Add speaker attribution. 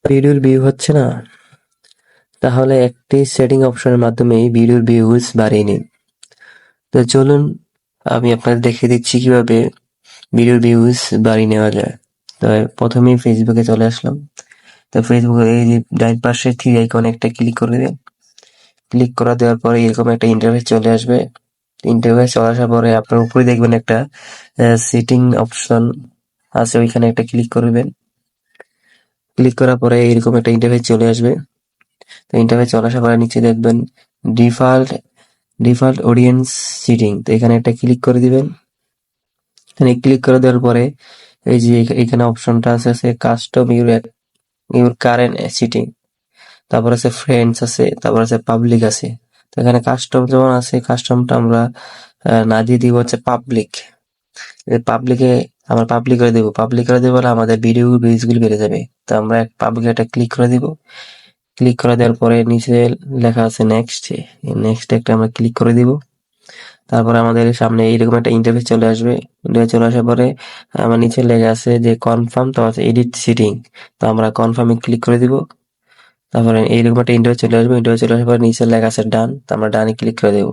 Speaker 1: ভিডিওর ভিউ হচ্ছে না, তাহলে একটি সেটিং অপশনের মাধ্যমে ভিডিওর ভিউজ বাড়িয়ে নিন। তো চলুন আমি আপনাদের দেখিয়ে দিচ্ছি কিভাবে ভিডিওর ভিউজ বাড়িয়ে নেওয়া যায়। তো প্রথমেই ফেসবুকে চলে আসলাম। তো ফেসবুকে এই যে ডাইন পাশে থ্রি আইকনে একটা ক্লিক করে দিন। ক্লিক করা দেওয়ার পরে এরকম একটা ইন্টারফেস চলে আসবে। ইন্টারফেস চলে আসার পরে আপনার উপরে দেখবেন একটা সেটিং অপশন আছে, ওইখানে একটা ক্লিক করবেন। ক্লিক করার পরে এরকম একটা ইন্টারফেস চলে আসবে। তো ইন্টারফেস চলে আসার পরে নিচে দেখবেন ডিফল্ট ডিফল্ট অডিয়েন্স সিটিং, তো এখানে একটা ক্লিক করে দিবেন। এখানে ক্লিক করে দেওয়ার পরে এই যে এখানে অপশনটা আছে কাস্টম ইউর কারেন্ট সিটিং, তারপর আছে ফ্রেন্ডস আছে, তারপর আছে পাবলিক আছে। তো এখানে কাস্টম যেমন আছে, কাস্টমটা আমরা না দিয়ে দিব হচ্ছে পাবলিক। পাবলিকে আমরা পাবলিক করে দেবো, পাবলিক করে দেবো বলে আমাদের ভিডিও ভিউজগুলো বেড়ে যাবে। তো আমরা পাবলিক একটা ক্লিক করে দিব। ক্লিক করে দেওয়ার পরে নিচে লেখা আছে নেক্সট, নেক্সট একটা আমরা ক্লিক করে দিব। তারপরে আমাদের সামনে এইরকম একটা ইন্টারফেস চলে আসবে। ইন্টারফেস চলে আসার পরে আমার নিচে লেখা আছে যে কনফার্ম, তো আছে এডিট সিটিং, তো আমরা কনফার্মে ক্লিক করে দিব। তারপরে এইরকম একটা ইন্টারফেস চলে আসবে। ইন্টারফেস চলে আসার পরে নিচে লেখা আছে ডান, তো আমরা ডানে ক্লিক করে দেবো।